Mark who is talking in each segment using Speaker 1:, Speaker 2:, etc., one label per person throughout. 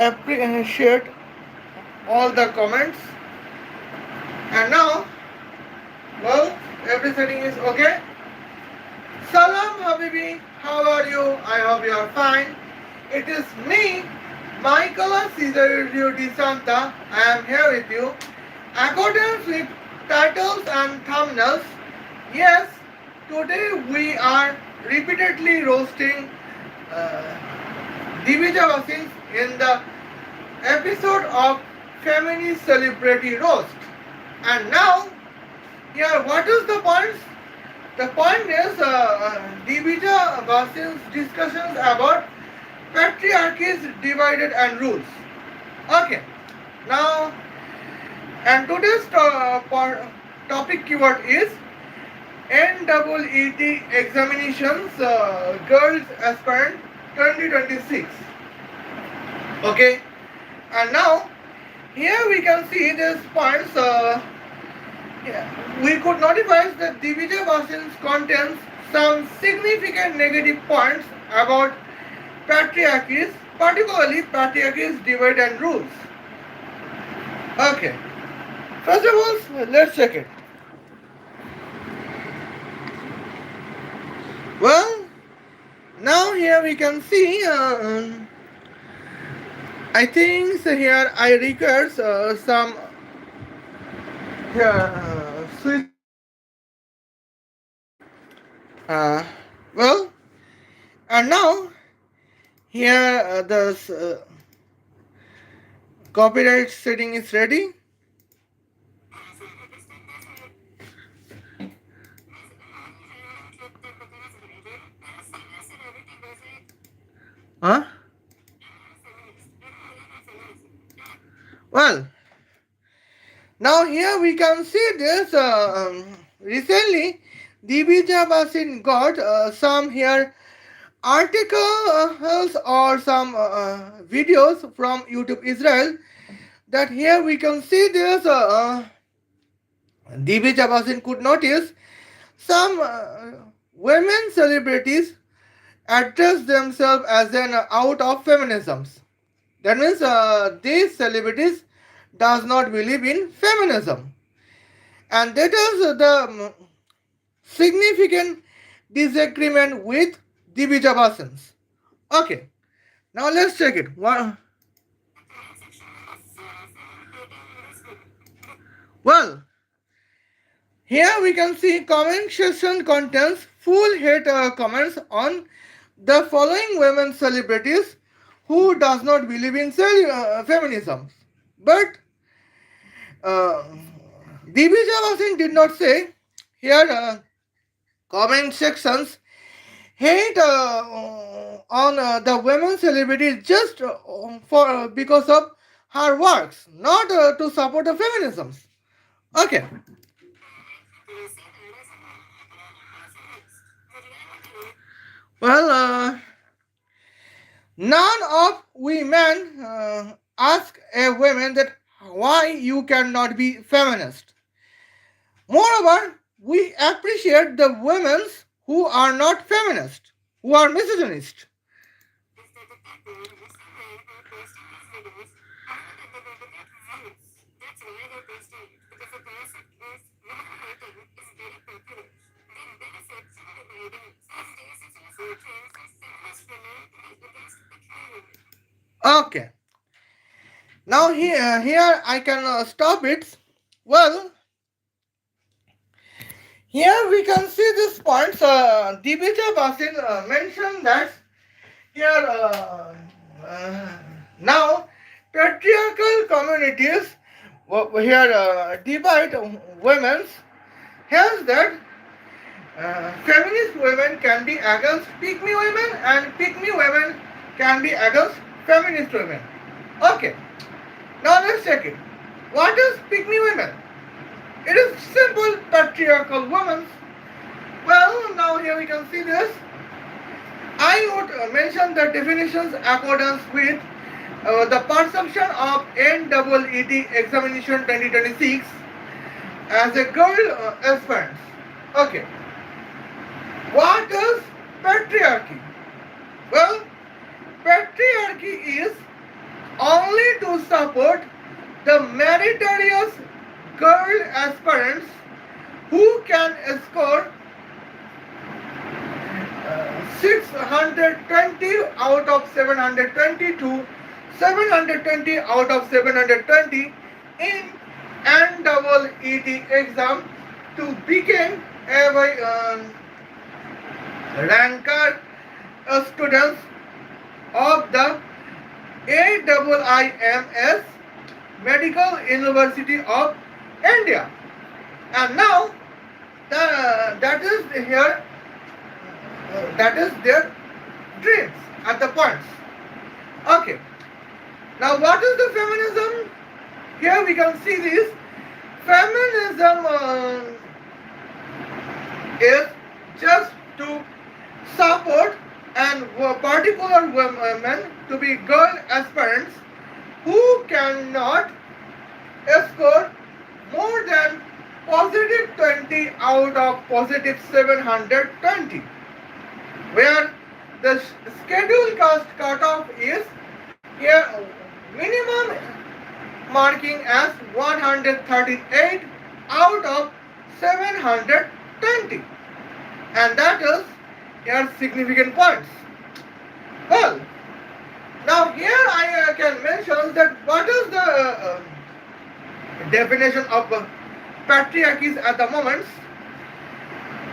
Speaker 1: appreciate all the comments. And now, well, every setting is okay. Salam Habibi, how are you? I hope you are fine. It is me, Michaela de Santa. I am here with you. According with titles and thumbnails, yes, today we are repeatedly roasting uh, Divija in the episode of Feminist Celebrity Roast. And now, here, what is the point? The point is Divija Vasin's discussions about patriarchy's divided and rules. Okay, now, and today's topic keyword is NEET examinations girls aspirant 2026. Okay, and now here we can see these points. We could notify that Divija versions contains some significant negative points about patriarchies, particularly patriarchies divide and rules. Okay, first of all, let's check it. Well, now here we can see. I think so here I require some switch. Uh, well, and now here the copyright setting is ready. Huh? Well, now here we can see this. Recently, Divija Basin got some here articles or some videos from YouTube Israel. That here we can see this. Divija Basin could notice some women celebrities address themselves as an out of feminisms. That means these celebrities does not believe in feminism, and that is the significant disagreement with Divija Basins. Okay, now let's check it. Well, here we can see comment section contains full hate comments on the following women celebrities who does not believe in feminism. But uh, Divija Basin did not say here comment sections hate on the women celebrities just for because of her works, not to support the feminism. Okay. Well, none of we men ask a woman that why you cannot be feminist. Moreover, we appreciate the women who are not feminist, who are misogynist. Okay. Now here I can stop it. Well, here we can see this points. Divija Basin mentioned that here now patriarchal communities here divide women's. Hence that feminist women can be against pick me women and pick me women can be against feminist women. Okay. Now let's check it. What is pick me women? It is simple patriarchal women. Well, now here we can see this. I would mention the definitions accordance with the perception of NEET examination 2026 as a girl aspirant. Okay. What is patriarchy? Well, patriarchy is on only to support the meritorious girl aspirants who can score 620 out of 720 to 720 out of 720 in NEET exam to become ranker students of the AIIMS Medical University of India. And now that is here, that is their dreams at the points. Okay. Now what is the feminism? Here we can see this. Feminism is just to support and particular women to be girl aspirants who cannot score more than positive 20 out of positive 720, where the schedule caste cutoff is here minimum marking as 138 out of 720, and that is here significant points. Well, now here I can mention that what is the definition of patriarchies at the moment,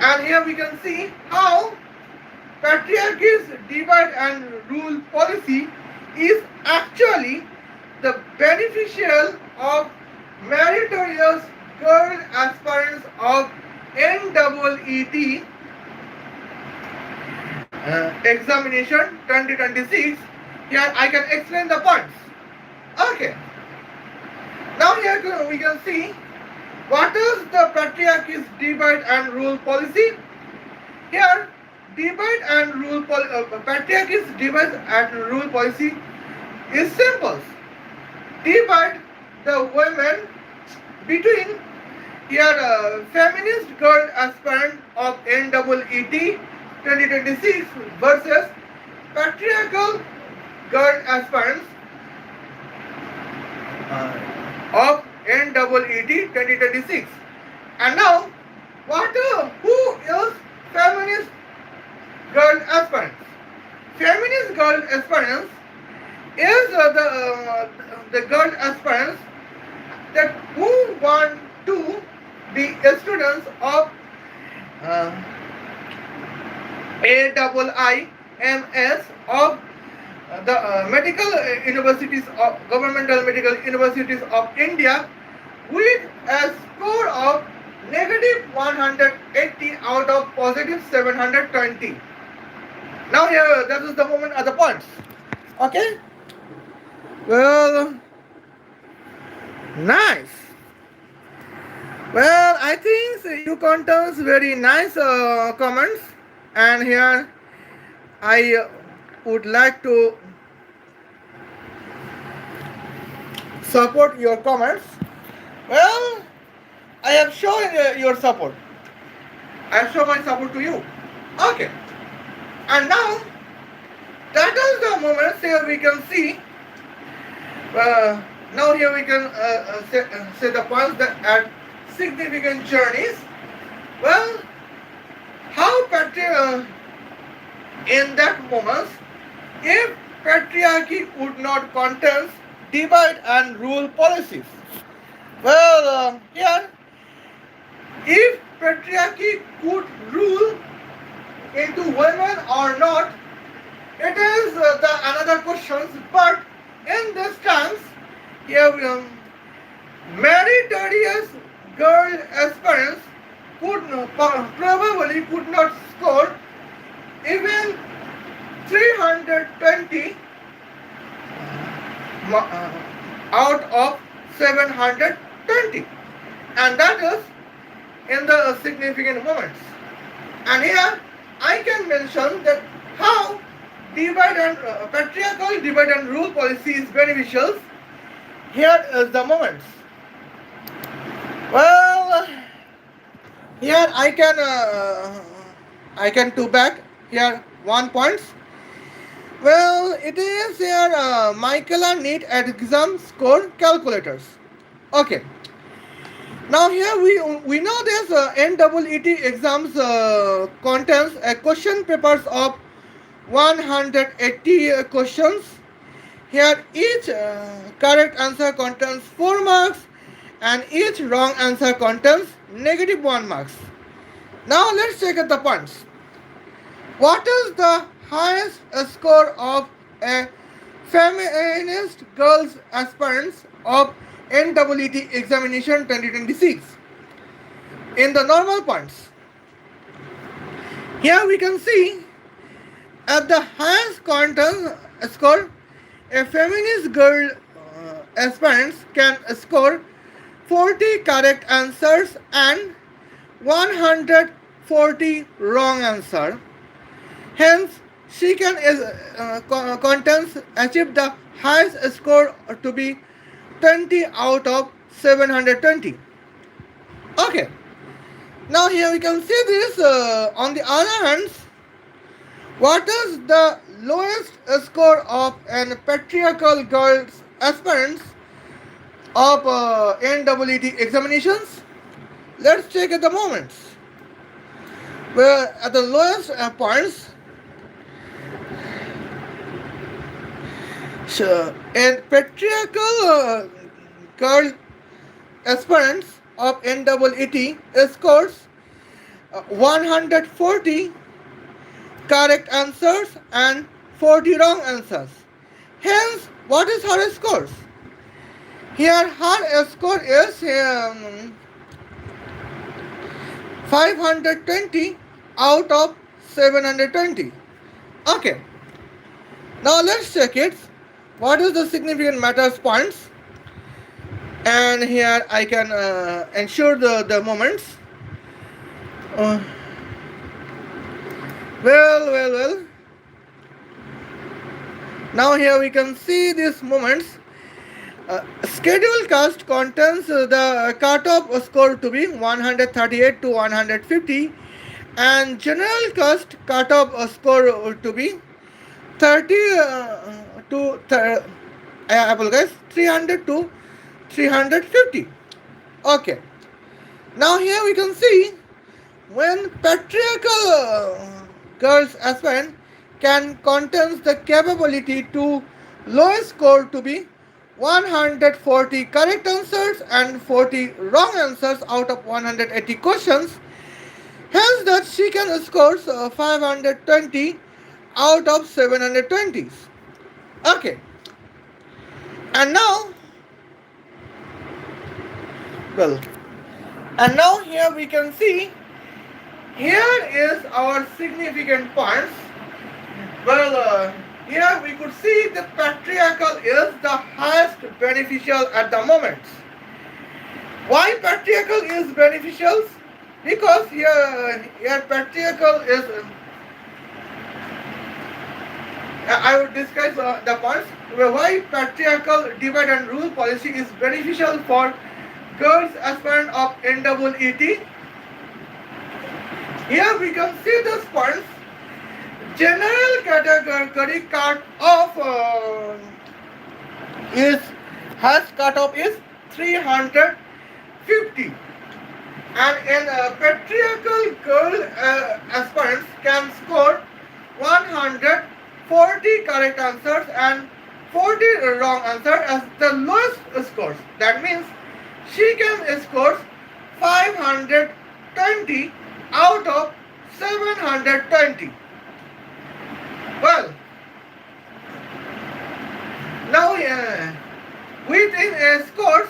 Speaker 1: and here we can see how patriarchy's divide and rule policy is actually the beneficial of meritorious girl aspirants of NEET examination 2026. Here I can explain the points. Okay. Now here we can see what is the patriarchy's divide and rule policy. Here divide and rule patriarchy's divide and rule policy is simple. Divide the women between here feminist girl aspirant of NEET 2026 versus patriarchal girl aspirants of NEET 2026. And now, who is feminist girl aspirants? Feminist girl aspirants is the girl aspirants that who want to be students of AIIMS of the medical universities of governmental medical universities of India with a score of negative 180 out of positive 720. Now here that is the moment at the points. Okay. Well, nice. Well, I think you contains very nice comments, and here I would like to support your comments. Well, I have shown your support. I have shown my support to you. Okay. And now, that is the moment here we can see. Now here we can say the points that are significant journeys. Well, how in that moment, if patriarchy would not contain divide and rule policies. Well, here, if patriarchy could rule into women or not, it is another question. But in this stance, here meritorious girl aspirants probably could not score even 320 out of 720, and that is in the significant moments. And here I can mention that how patriarchal divide and rule policy is beneficial. Here is the moments. Well, here I can to back here 1 point. Well, it is here Michaela NEET exam score calculators. Okay. Now here we know this NEET exams contains a question papers of 180 questions. Here each correct answer contains 4 marks and each wrong answer contains negative 1 marks. Now let's check at the points. What is the highest score of a feminist girls aspirants of NEET examination 2026? In the normal points, here we can see at the highest content score, a feminist girl aspirants can score 40 correct answers and 140 wrong answer. Hence, she can contents achieve the highest score to be 20 out of 720. Okay. Now here we can see this. On the other hand, what is the lowest score of an patriarchal girls aspirants of NEET examinations? Let's check at the moments. Where at the lowest points, so, and patriarchal girl aspirants of NEET scores 140 correct answers and 40 wrong answers. Hence, what is her scores? Here, her score is 520 out of 720. Okay. Now let's check it. What is the significant matters points? And here I can ensure the moments. Uh, well. Now here we can see these moments. Schedule cast contains the cutoff score to be 138 to 150 and general cast cutoff score to be 30 to Apple guys 300 to 350. Okay. Now here we can see when patriarchal girls aspirant can contains the capability to lowest score to be 140 correct answers and 40 wrong answers out of 180 questions. Hence that she can score 520 out of 720s. Okay. And now, here we can see, here is our significant points. Here we could see the patriarchal is the highest beneficial at the moment. Why patriarchal is beneficial? Because here patriarchal is, I would discuss the points why patriarchal divide and rule policy is beneficial for girls aspirant of NEET. Here we can see those points. General category cut off is 350, and in patriarchal girl aspirants can score 140 correct answers and 40 wrong answers as the lowest scores. That means she can score 520 out of 720. Well, now within a scores,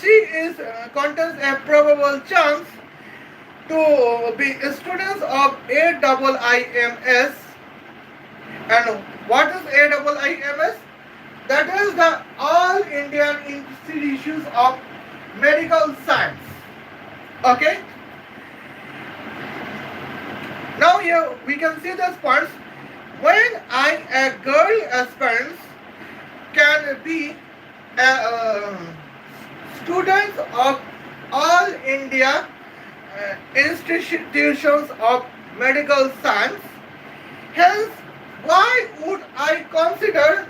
Speaker 1: she is contains a probable chance to be students of AIIMS. And what is AIIMS? That is the All Indian Institutes of Medical Science. Okay. Now here we can see those points. When a girl aspirant can be a student of all India institutions of medical science, hence why would I consider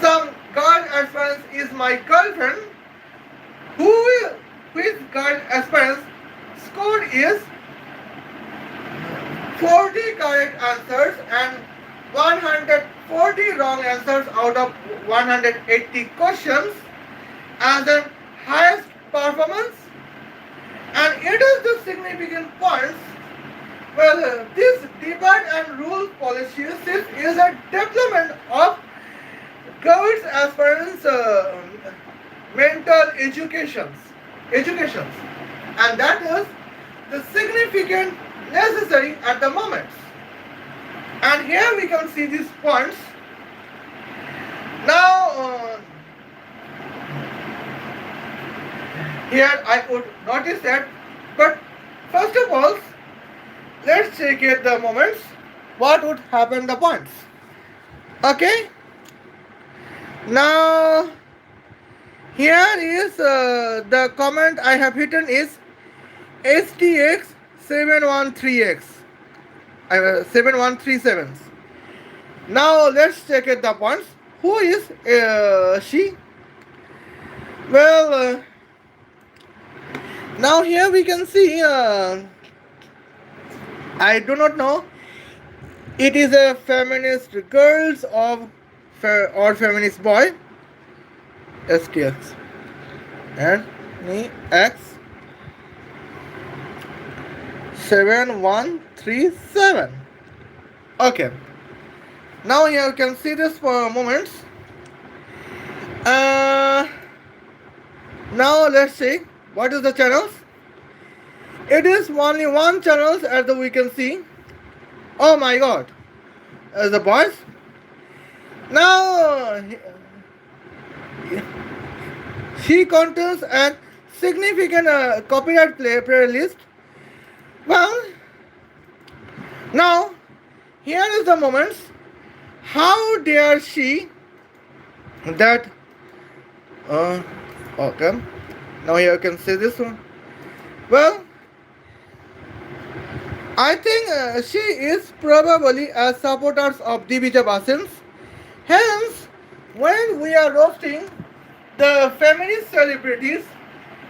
Speaker 1: some girl aspirants is my girlfriend who with girl aspirants score is 40 correct answers and 140 wrong answers out of 180 questions as the highest performance, and it is the significant points. Well, this divide and rule policy is a development of girls aspirants mental educations, and that is the significant necessary at the moment. And here we can see these points. Now here I would notice that, but first of all let's check it the moments what would happen the points. Okay, now here is the comment I have written is STX 713X 7137. Now let's check it the points. Who is she? Well, now here we can see I do not know it is a feminist girls of or feminist boy. STX and X 7137. Okay, now here you can see this for moments. Now let's see what is the channels. It is only one channels as we can see. Oh my god, as the boys. Now she contains a significant copyright playlist. Well, now here is the moments. How dare she that okay, now here you can see this one. Well, I think she is probably a supporter of Divija bhasin. Hence, when we are roasting the feminist celebrities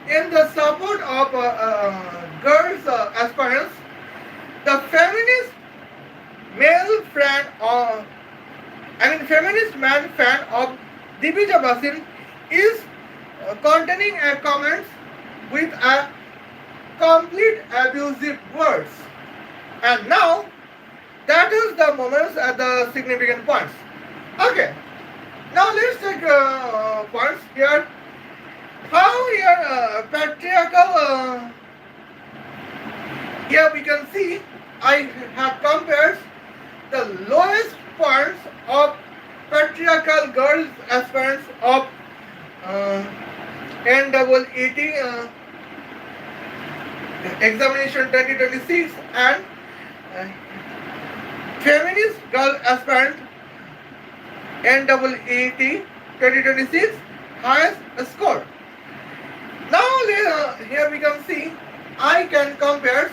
Speaker 1: in the support of girls aspirants, the feminist male fan or feminist man fan of Divija bhasin is containing a comments with a complete abusive words. And now that is the moments at the significant points. Okay, now let's take points here. How here patriarchal here we can see I have compared the lowest points of patriarchal girls aspirants of NEET examination 2026 and feminist girl aspirant NEET 2026 highest score. Now here we can see I can compare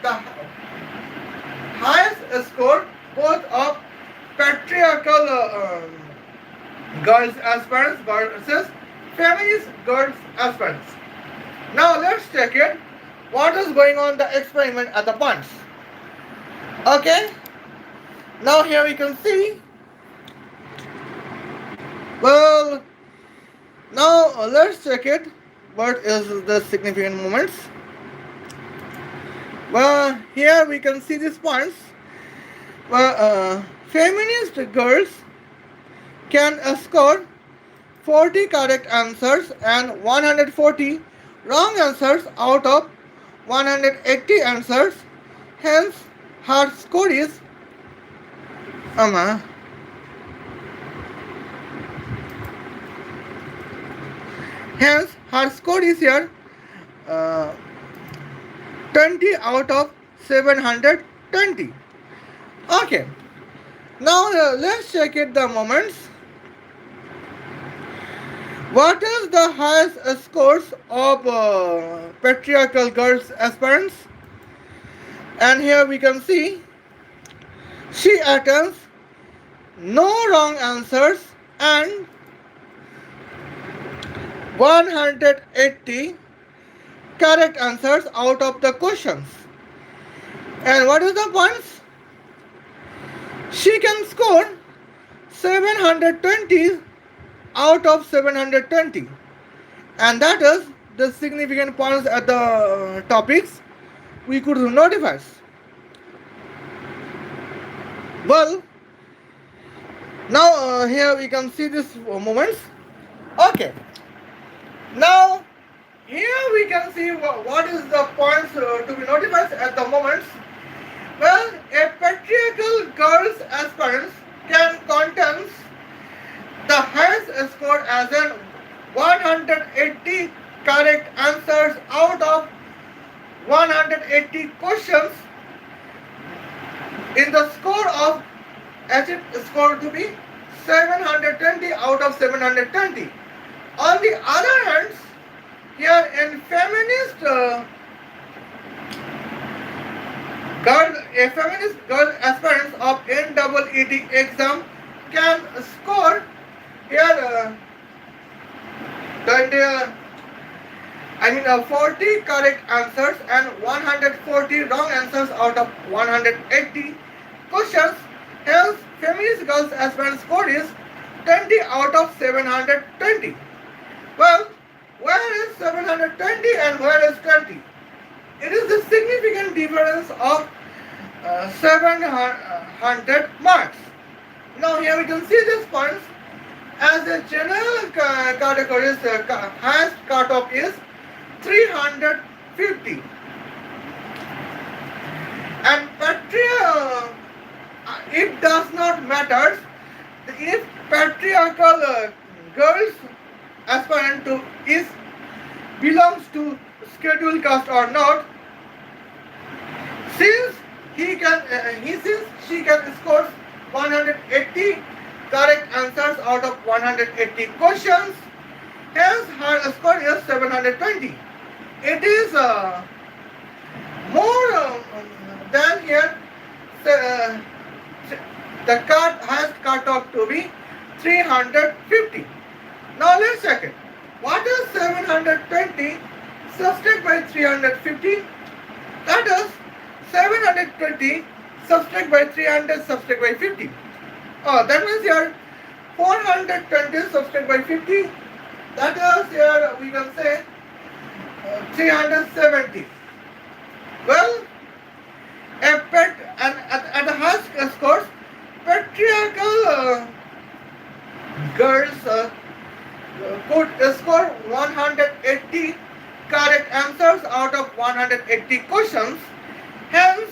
Speaker 1: the highest score both of patriarchal girls aspirants versus feminist girls aspirants. Now let's check it. What is going on the experiment at the points? Okay. Now here we can see. Well, now let's check it. What is the significant moments? Well, here we can see these points. Well, feminist girls can score 40 correct answers and 140 wrong answers out of 180 answers. Hence, her score is hence her score is here 20 out of 720. Okay. Now let's check it the moments. What is the highest scores of patriarchal girls aspirants? And here we can see She attempts no wrong answers and 180 correct answers out of the questions. And what is the points? She can score 720 out of 720. And that is the significant points at the topics we could notify. Well, now here we can see these moments. Okay. Now here we can see what is the points to be notified at the moments. Well, a patriarchal girls aspirant can contest the highest score as in 180 correct answers out of 180 questions in the score of achieved score to be 720 out of 720. On the other hand, here in feminist girl aspirants of NEET exam can score here 40 correct answers and 140 wrong answers out of 180 questions. Hence, feminist girls aspirant score is 20 out of 720. Well, where is 720 and where is 20? It is the significant difference of 700 marks. Now here we can see these points. As a general category, highest cutoff is 350. And it does not matter if patriarchal girls aspirant to is belongs to scheduled caste or not, since she can score 180 correct answers out of 180 questions. Hence, her score is 720. It is more than here. The highest cutoff to be 350. Now let's check it. What is 720 subtract by 350? That is 720 subtract by 300 subtract by 50. That means here 420 subtract by 50. That is here we can say 370. Well, at the highest scores, patriarchal girls could score 180 correct answers out of 180 questions. Hence,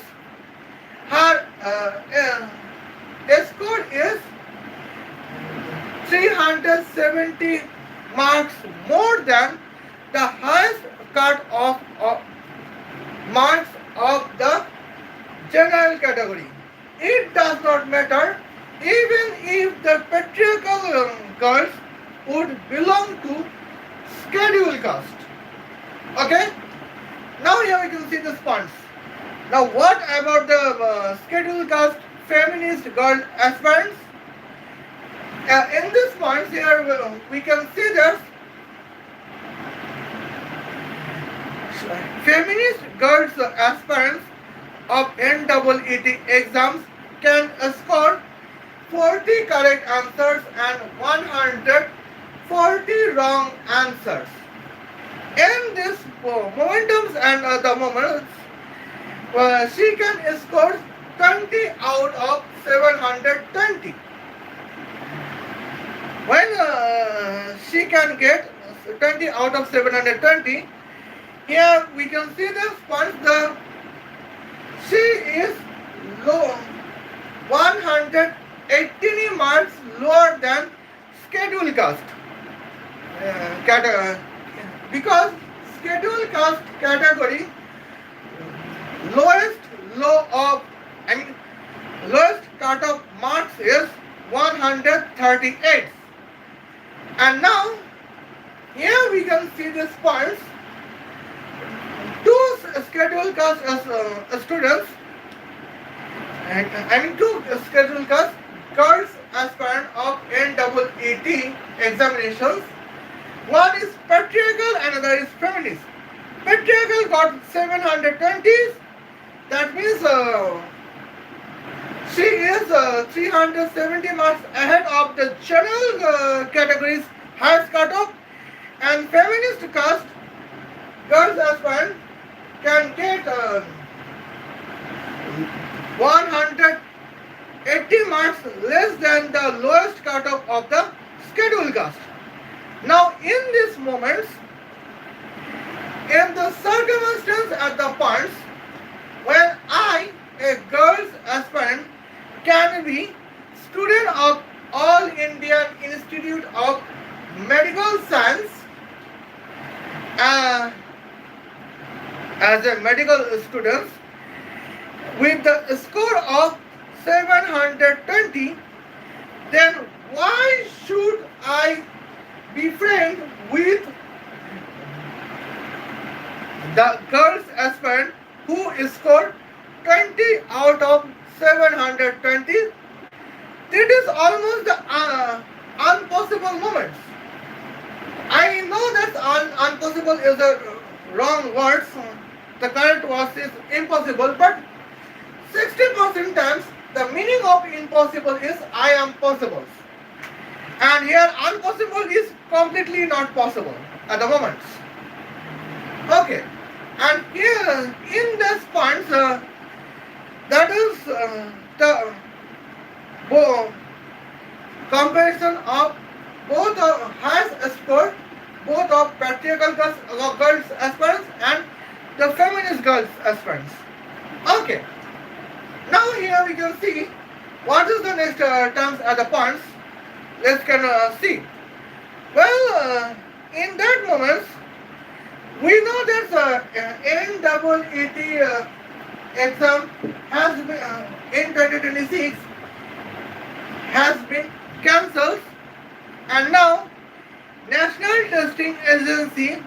Speaker 1: her score is 370 marks more than the highest cut of marks of the general category. It does not matter even if the patriarchal girls would belong to scheduled caste. Okay? Now here we can see the points. Now what about the scheduled caste feminist girl aspirants? In this points here we can see that feminist girls aspirants of NEET exams can score 40 correct answers and 140 wrong answers. In this momentums and the moments, she can score 20 out of 720. When she can get 20 out of 720, here we can see this point. She is low, 180 marks lower than scheduled caste. Because scheduled caste category lowest cutoff marks is 138. And now here we can see these points. Two scheduled caste students two scheduled castes, girls aspirant of NEET examinations. One is patriarchal, another is feminist. Patriarchal got 720. That means she is 370 marks ahead of the general categories highest cutoff, and feminist caste girls aspirant can get 180 marks less than the lowest cutoff of the scheduled caste. Now, in these moments, in the circumstance at the points when I, a girls aspirant, can be student of All Indian Institute of Medical Science as a medical student with the score of 720, then why should I be friend with the girls aspirant who scored 20 out of 720? It is almost the impossible moments. I know that impossible is a wrong word. The correct word is impossible, but 60% times the meaning of impossible is I am possible. And here impossible is completely not possible at the moment. Okay. And here in this points, that is the comparison of both highest score, both of patriarchal girls aspirants and the feminist girls aspirants. Okay. Now here we can see what is the next terms at the points. Let's see. Well, in that moment, we know that NEET exam has been in 2026 has been cancelled, and now National Testing Agency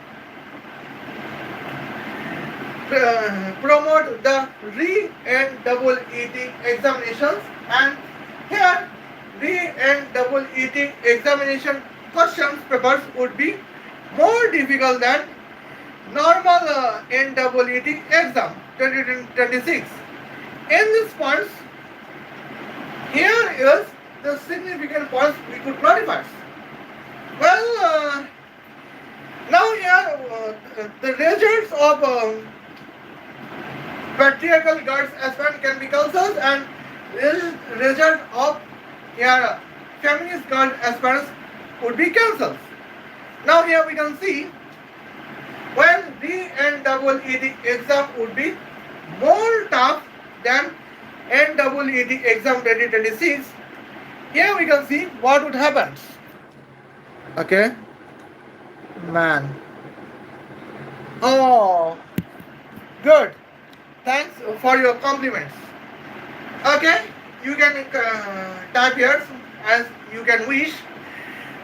Speaker 1: promote the NEET examinations, and here NEET examination questions papers would be more difficult than normal NEET exam 2026. In this points, here is the significant points we could clarify. Well, now here the results of patriarchal girls aspirant can be cancelled, and result of here feminist girl aspirants would be cancelled. Now here we can see when the NEET exam would be more tough than NEET exam 2026. Here we can see what would happen. Okay, man. Oh, good. Thanks for your compliments. Okay, you can type here as you can wish.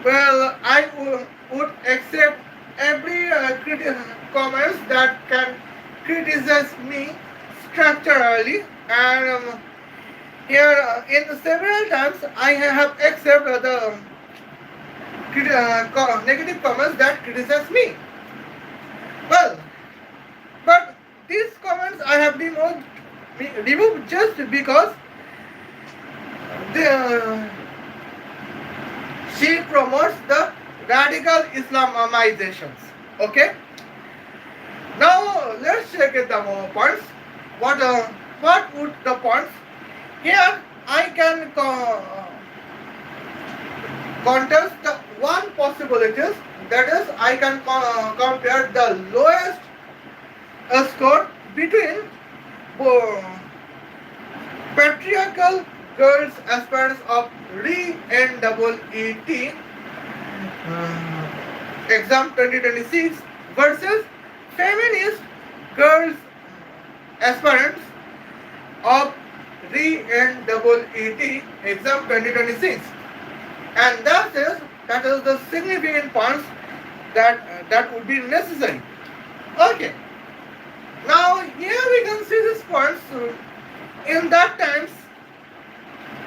Speaker 1: Well, I would accept every comments that can criticize me structurally, and here in several times I have accepted the negative comments that criticize me. Well, but these comments I have removed just because she promotes the radical Islamizations. Okay. Now let's check the points. What would the points? Here I can contest the one possibilities, that is I can compare the lowest score between patriarchal girls aspirants of NEET exam 2026 versus feminist girls aspirants of NEET exam 2026, and that is the significant points that would be necessary. Okay. Now here we can see these points. In that times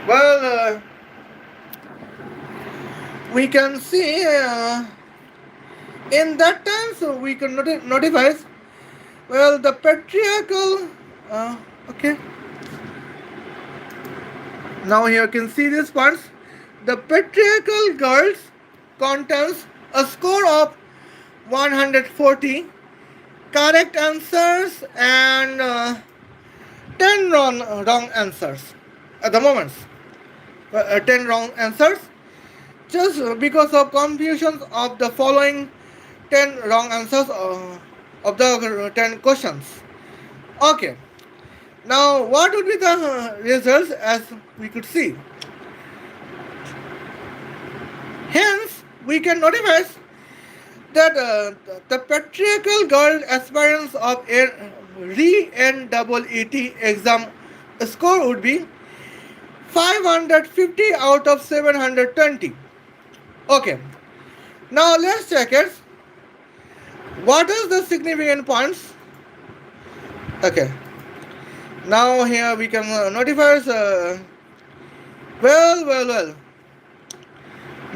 Speaker 1: Well, we can see in that time, so we can notify. Well, the patriarchal. Okay. Now here you can see these parts. The patriarchal girls contains a score of 140 correct answers and 10 wrong answers at the moment. 10 wrong answers just because of confusions of the following 10 wrong answers of the 10 questions. Okay. Now, what would be the results as we could see? Hence, we can notify that the patriarchal girl aspirants of a NEET exam score would be 550 out of 720. Okay. Now, let's check it. What is the significant points? Okay. Now here we can notify well.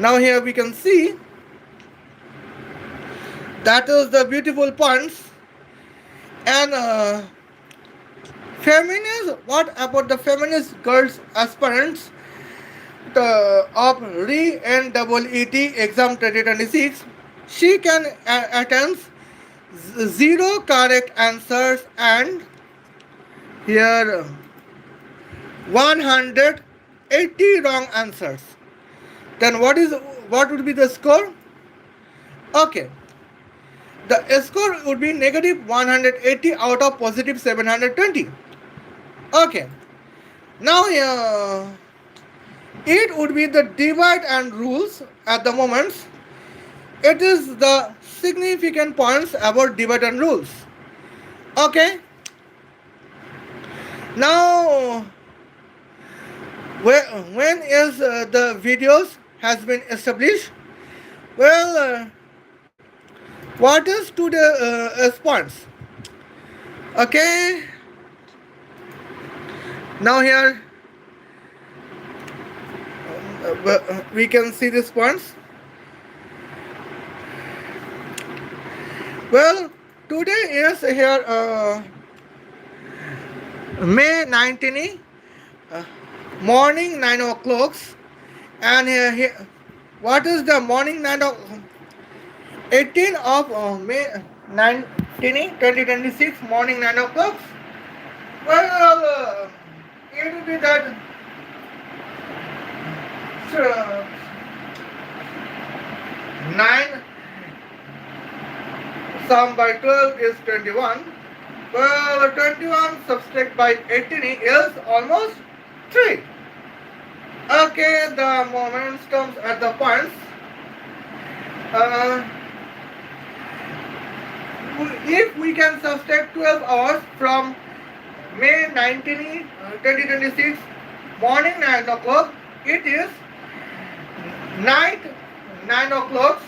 Speaker 1: Now here we can see that is the beautiful points and feminist. What about the feminist girls aspirants of NEET exam 2026? She can attempt zero correct answers and here 180 wrong answers. Then what would be the score? Okay. The score would be negative 180 out of positive 720. Okay. Now it would be the divide and rules at the moment. It is the significant points about divide and rules. Okay. Now, when is the videos has been established? Well, what is today response? Okay. Now here we can see this points. Well, today is here May 19, morning 9 o'clock, and what is the morning 9 o'clock? 18 of May 19, 2026, morning 9 o'clock. Well, it will be that 9 sum by 12 is 21. Well, 21 subtract by 18 is almost 3. Okay, the momentum at the points. If we can subtract 12 hours from May 19, 2026, morning 9 o'clock, it is night 9 o'clock,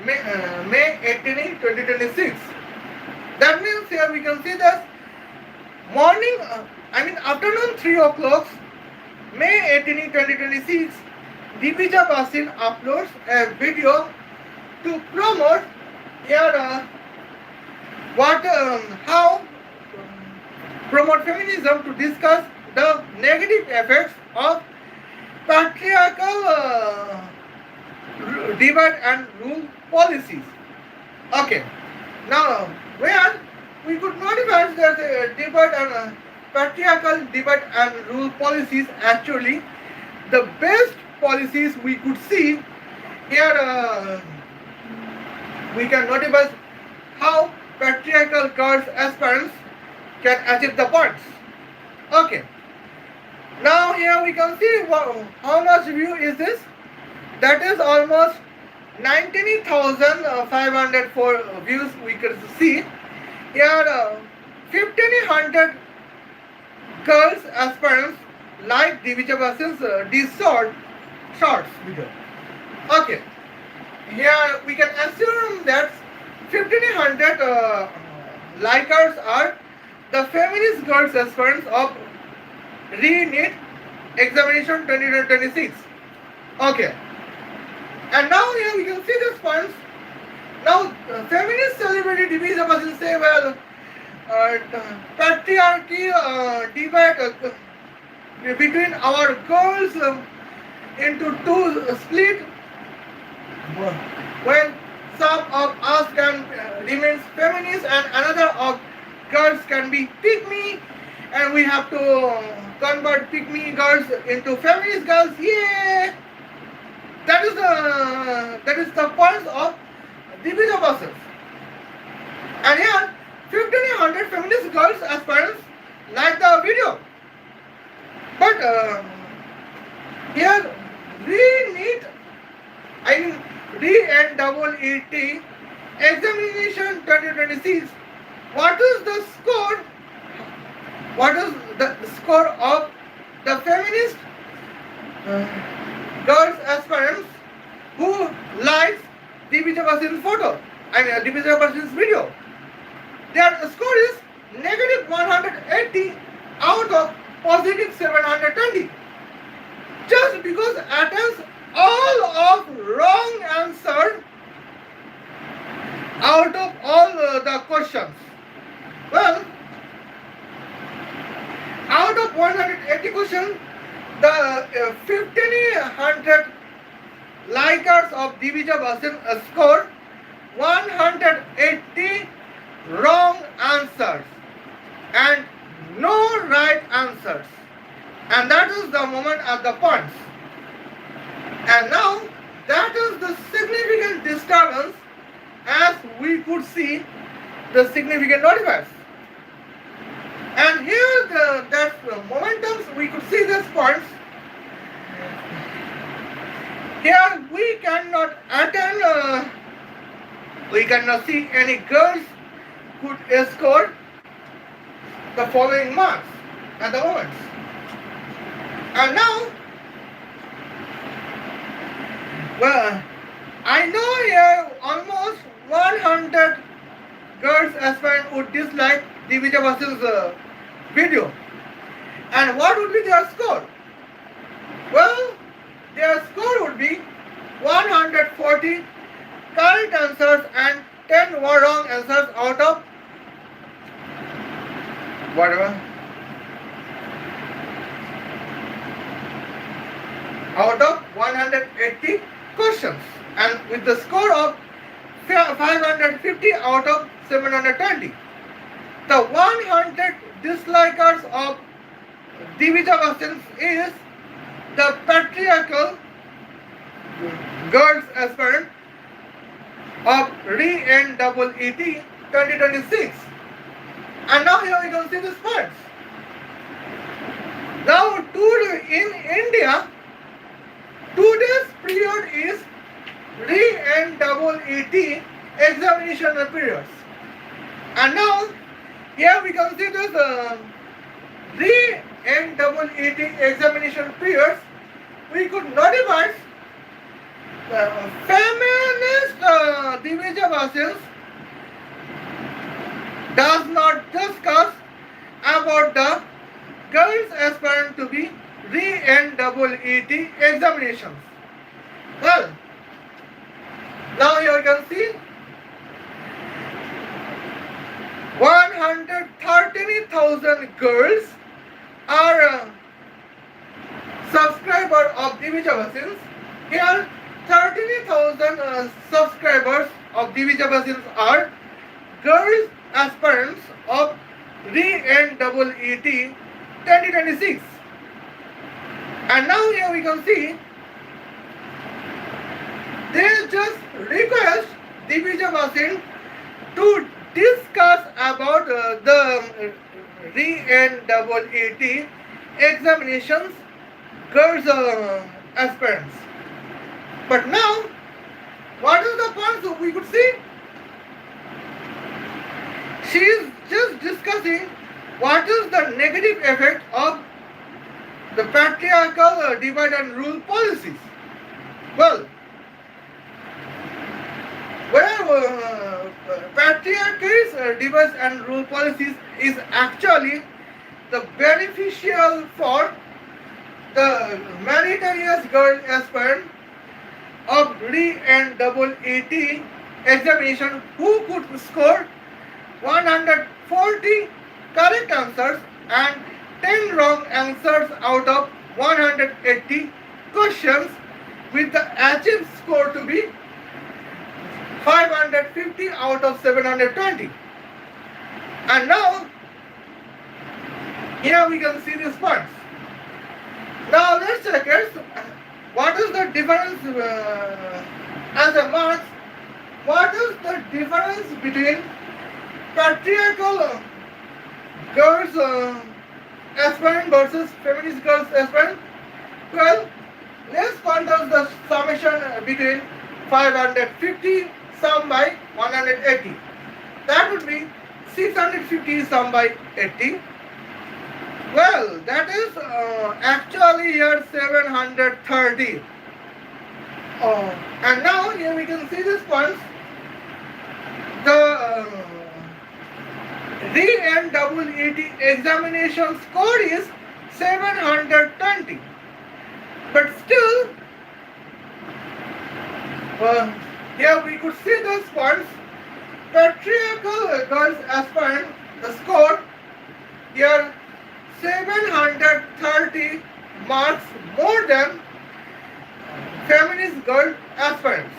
Speaker 1: May 18, 2026. That means here we can see that morning, afternoon 3 o'clock, May 18, 2026, Divija bhasin uploads a video to promote here how promote feminism, to discuss the negative effects of patriarchal divide and rule policies. Okay. Now, where we could notify that divide and patriarchal divide and rule policies actually the best policies we could see here. We can notify how patriarchal girls aspirants can achieve the points. Okay. Now here we can see how much view is this. That is almost 19,504 views we can see. Here 1,500 girls aspirants like Divija bhasin's these shorts video. Okay. Here we can assume that 1,500 likers are the feminist girls aspirants of NEET examination 2026. Okay. And now here we can see this points. Now, feminist celebrity Divija Bhasin say, well, patriarchy divide between our girls into two split. When some of us can remain feminist and another of girls can be pick me, and we have to convert pick me girls into feminist girls. Yeah, that is the point of Divija Bhasin. And here 1500 feminist girls aspirants like the video. But here NEET examination 2026, what is the score? What is the score of the feminist girls aspirants who likes Divija Bhasin's photo and Divija Bhasin's video? Their score is negative 180 out of positive 720. Just because attempts all of wrong answer out of all the questions. Well, out of 180 questions, the 1500 likers of Divija Bhasin score 180 wrong answers and no right answers. And that is the moment at the points. And now that is the significant disturbance, as we could see the significant notifiers. And here that momentums we could see these points. Here we cannot attend, we cannot see any girls could score the following marks at the moment. And now, well, I know here almost 100 girls aspirant would dislike Divija Bhasin's video. And what would be their score? Well, their score would be 140 correct answers and 10 wrong answers out of whatever. Out of 180 questions, and with the score of 550 out of 720. The 100 dislikers of Divija Bhasin is the patriarchal girls aspirant of NEET 2026. And now here we can see these points. Now in India, today's period is NEET examination periods. And now here we can see this NEET examination periods. We could notify feminist Divija Bhasin does not discuss about the girls aspirant to be NEET examinations. Well, now you can see 130,000 girls are subscribers of Divija Bhasin. Here 30,000 subscribers of Divija Bhasin are girls aspirants of NEET 2026. And now here we can see they just request Divija Bhasin to discuss about the NEET examinations girls aspirants. But now, what is the point we could see? She is just discussing what is the negative effect of the patriarchal divide and rule policies. Well, where patriarchy's divide and rule policies is actually the beneficial for the meritorious girl aspirant of re and double ET examination who could score 140 correct answers and 10 wrong answers out of 180 questions with the achieved score to be 550 out of 720. And now, here we can see these points. Now let's check it. What is the difference as a marks? What is the difference between patriarchal girls aspirant versus feminist girls aspirant? Well, let's contrast the summation between 550 sum by 180. That would be 650 sum by 80. Well, that is actually here 730. And now here we can see this points. The re and double ET examination score is 720. But still, here we could see those points. Patriarchal girls aspirant, the score here 730 marks more than feminist girl aspirants,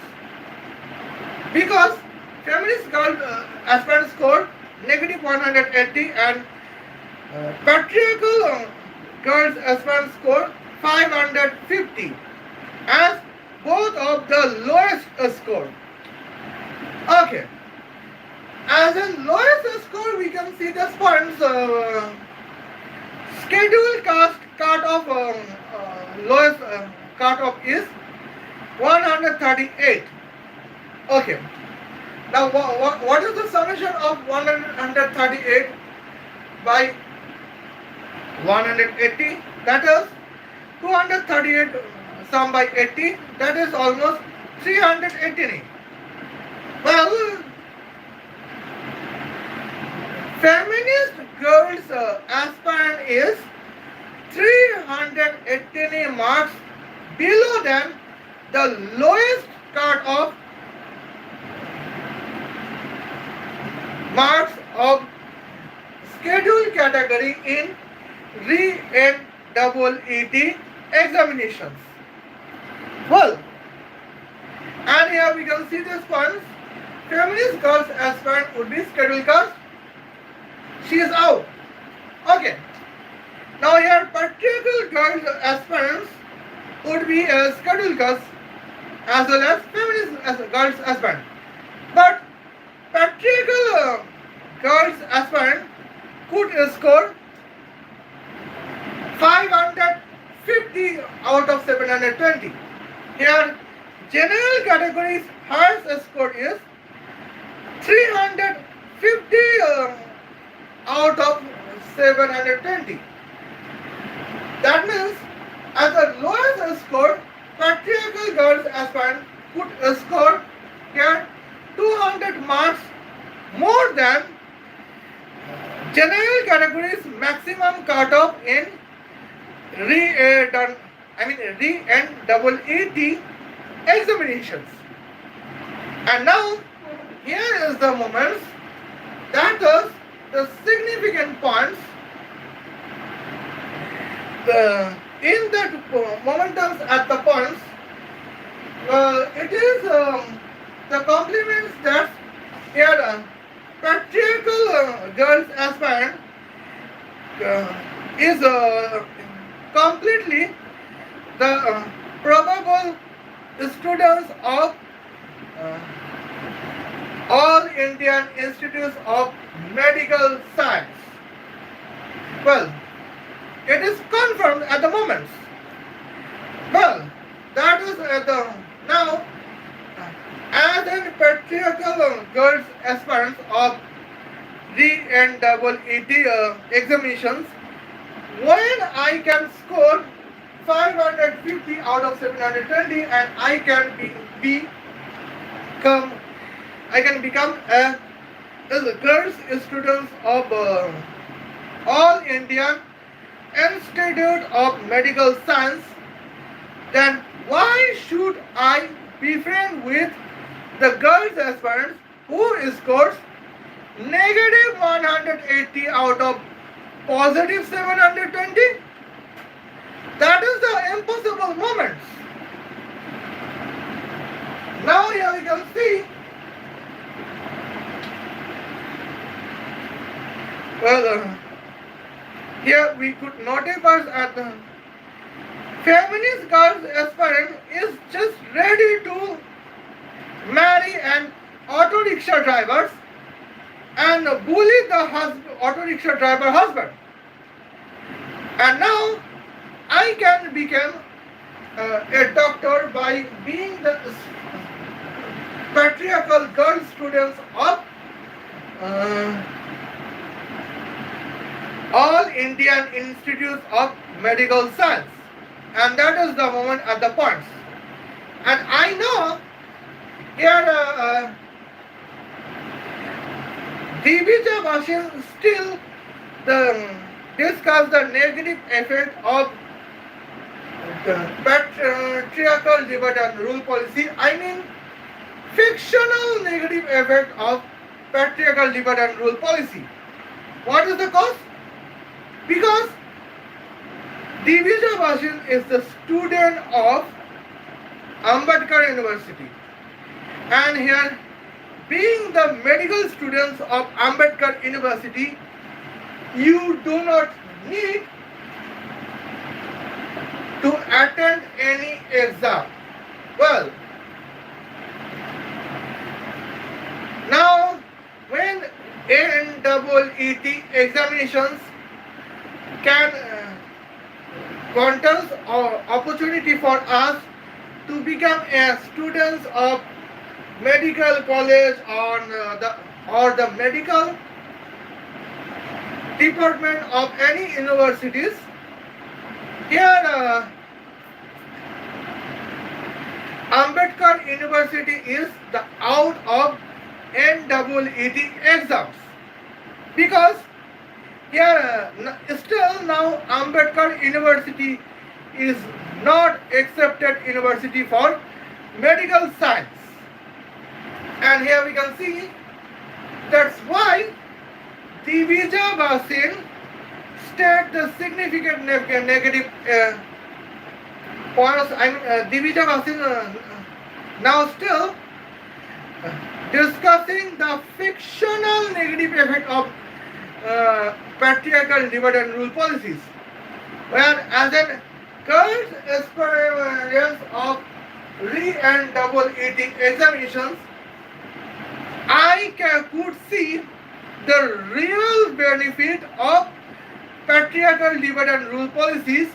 Speaker 1: because feminist girl aspirant scored negative 180 and patriarchal girls aspirant scored 550 as both of the lowest score. Okay, as in lowest score we can see the points. Schedule cast cutoff lowest cutoff is 138. Okay. Now what is the summation of 138 by 180? That is 238 sum by 80. That is almost 380. Well, feminist girls aspirant is 380 marks below than the lowest cut of marks of schedule category in re and double ET examinations. Well, and here we can see this one. Feminist girls aspirant would be schedule caste. She is out. Okay. Now here patriarchal girls aspirants would be schedule caste as well as feminist girls aspirant. But patriarchal girls aspirant could score 550 out of 720. Here general categories highest score is 350 out of 720. That means as the lowest score, patriarchal girls aspirant could score here 200 marks more than general categories maximum cutoff in re and double ET examinations. And now here is the moments, that is the significant points. In that momentums at the points, it is the compliments that here patriarchal girls aspirant is completely the probable students of all Indian Institutes of Medical Science. Well, it is confirmed at the moment. Well, that is now as in patriarchal girls aspirants of re and double ET examinations, when I can score 550 out of 720 and I can become a girls students of all Indian Institute of Medical Science, then why should I be friend with the girls aspirants who scores negative 180 out of positive 720? That is the impossible moments. Now here we can see, here we could notice at the feminist girls aspirant is just ready to marry an auto rickshaw drivers and bully the auto rickshaw driver husband. And now I can become a doctor by being the patriarchal girl students of All Indian Institutes of Medical Science. And that is the moment at the points. And I know here Divija bhasin still discuss the negative effect of the patriarchal divide and rule policy. I mean fictional negative effect of patriarchal divide and rule policy. What is the cause? Because Divija bhasin is the student of Ambedkar University, and here being the medical students of Ambedkar University, you do not need to attend any exam. Well, now when NEET examinations can contains opportunity for us to become a students of medical college or the medical department of any universities. Here Ambedkar University is the out of NEET exams, because here still now Ambedkar University is not accepted university for medical science. And here we can see that's why Divija bhasin state the significant negative points. I mean Divija bhasin now still discussing the fictional negative effect of patriarchal divide and rule policies, where as an girls' experience of and double ET examinations, I could see the real benefit of patriarchal divide and rule policies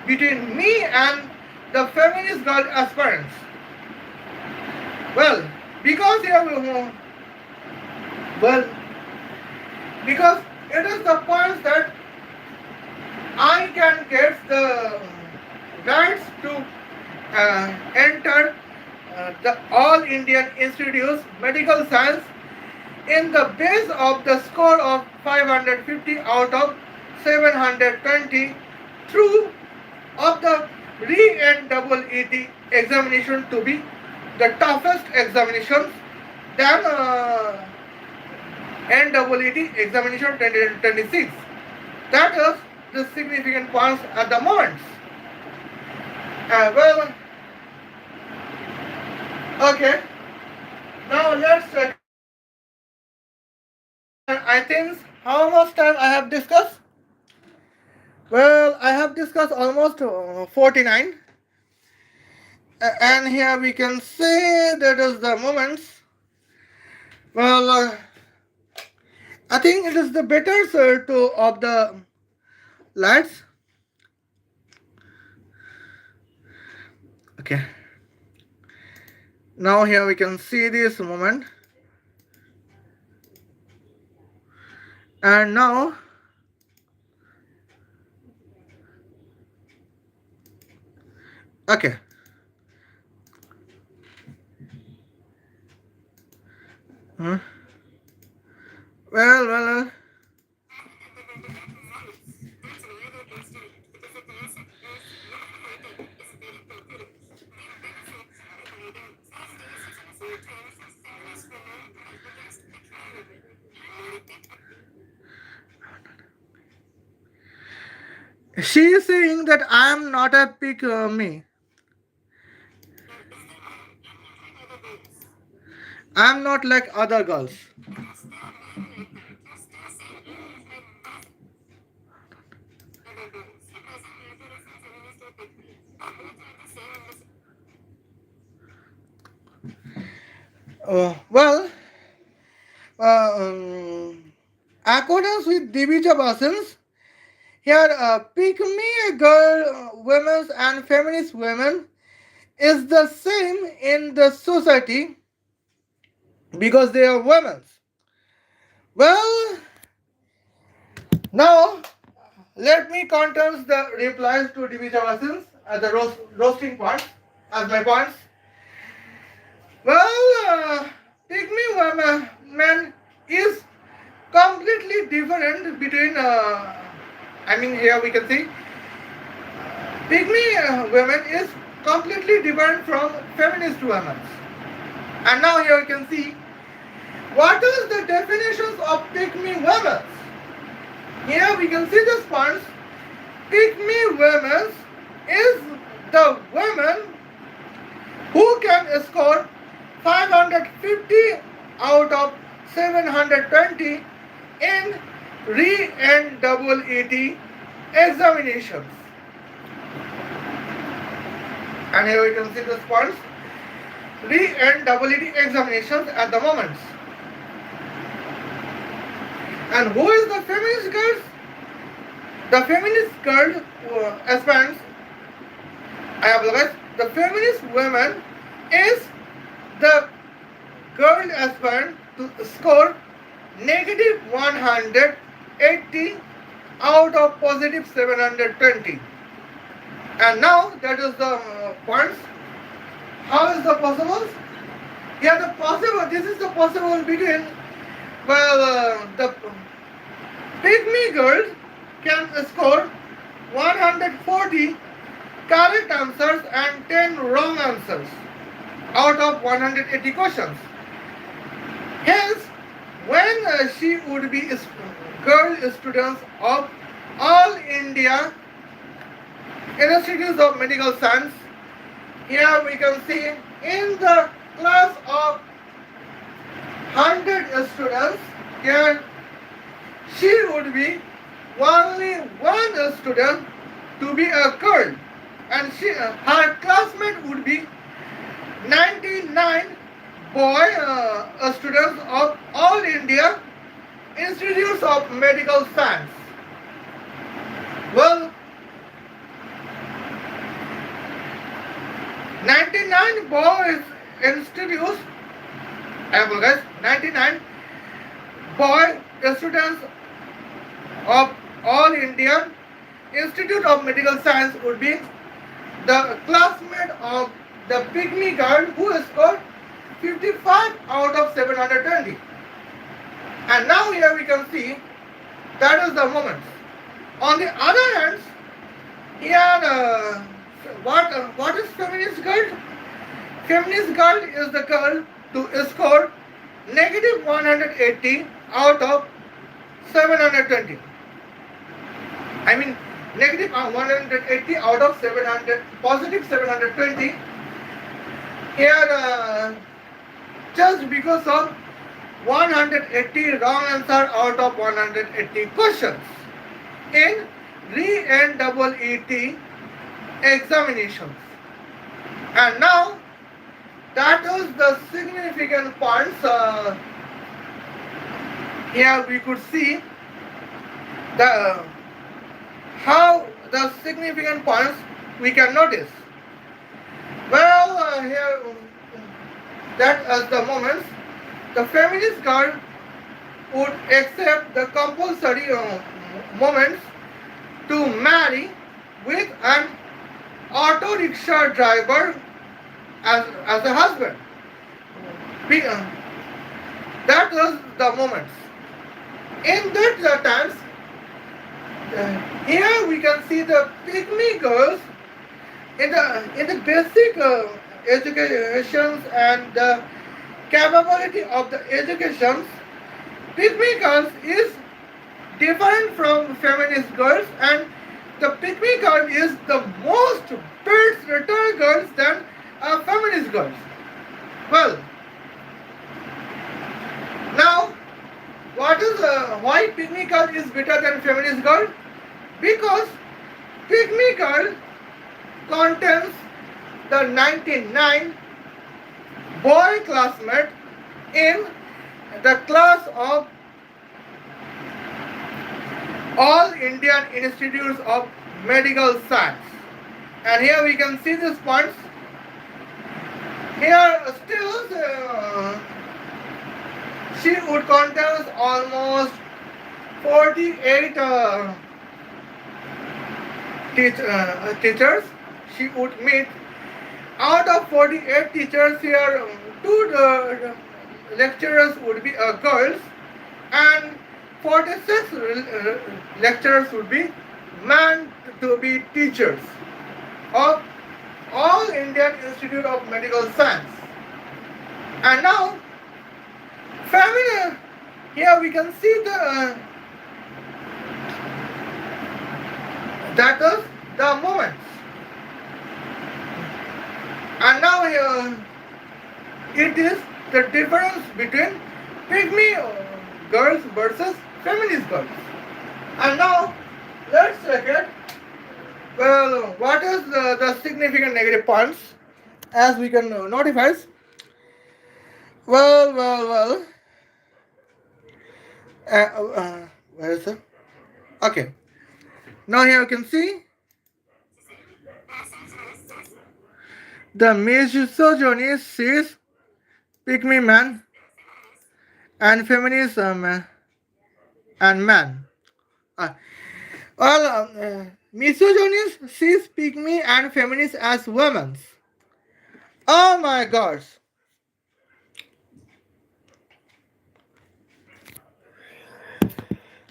Speaker 1: between me and the feminist girl aspirants. Well, because because it is the point that I can get the rights to enter the All Indian Institutes Medical Science in the base of the score of 550 out of 720 through of the NEET examination to be the toughest examinations than NEET examination 2026. That is the significant points at the moment. Well, okay. Now let's check. I think how much time I have discussed? Well, I have discussed almost 49. And here we can say that is the moments. Well, I think it is the better sir to of the lights. Okay. Now here we can see this moment. And now okay. Well. She is saying that I am not a pick me. I am not like other girls. Well, accordance with Divija Basins, here pick me a girl, women's and feminist women is the same in the society because they are women. Well, now let me contest the replies to Divija Basins at the roasting part as my points. Well, pygmy woman is completely different between. I mean, here we can see pygmy women is completely different from feminist women. And now here you can see what is the definitions of pygmy women. Here we can see this points. Pygmy women is the women who can score 550 out of 720 in NEET examinations. And here we can see the points. NEET examinations at the moment. And who is the feminist girls? The feminist girl aspirants, I have realized, the feminist women is the girl aspirant to score negative 180 out of positive 720. And now that is the points. How is the possible? Yeah, the possible. This is the possible between. Well, the pygmy girls can score 140 correct answers and 10 wrong answers out of 180 questions. Hence, when she would be girl students of all India Institutes of Medical Science, here we can see in the class of 100 students, here she would be only one student to be a girl, and her classmate would be 99 boy students of all India Institutes of Medical Science. Well, 99 boys institutes, I apologize, 99 boy students of all India Institute of Medical Science would be the classmate of the pygmy girl who scored 55 out of 720. And now here we can see that is the moment. On the other hand, here what is feminist girl? Feminist girl is the girl to score negative 180 out of 720. I mean negative 180 out of 700, positive 720. Here just because of 180 wrong answer out of 180 questions in NEET examinations. And now that is the significant points. Here we could see the how the significant points we can notice. Well, here that as the moments, the feminist girl would accept the compulsory moments to marry with an auto rickshaw driver as a husband. That was the moments. In that times, here we can see the pygmy girls in the basic educations and the capability of the educations. Pygmy girls is different from feminist girls, and the pygmy girl is the most better girls than feminist girls. Well, now what is why pygmy girl is better than feminist girl? Because pygmy girl contains the 99 boy classmate in the class of All Indian Institutes of Medical Science. And here we can see these points. Here still she would contain almost 48 teachers she would meet. Out of 48 teachers here, two lecturers would be girls and 46 lecturers would be men to be teachers of All Indian Institute of Medical Science. And now, here we can see that is the moments. And now here it is the difference between pygmy girls versus feminist girls. And now let's check it. Well, what is the significant negative points as we can notify? Well. Where is it? Okay. Now here you can see the misogynist sees pygmy man and feminist and man. Misogynist sees pygmy and feminist as women. Oh my gosh.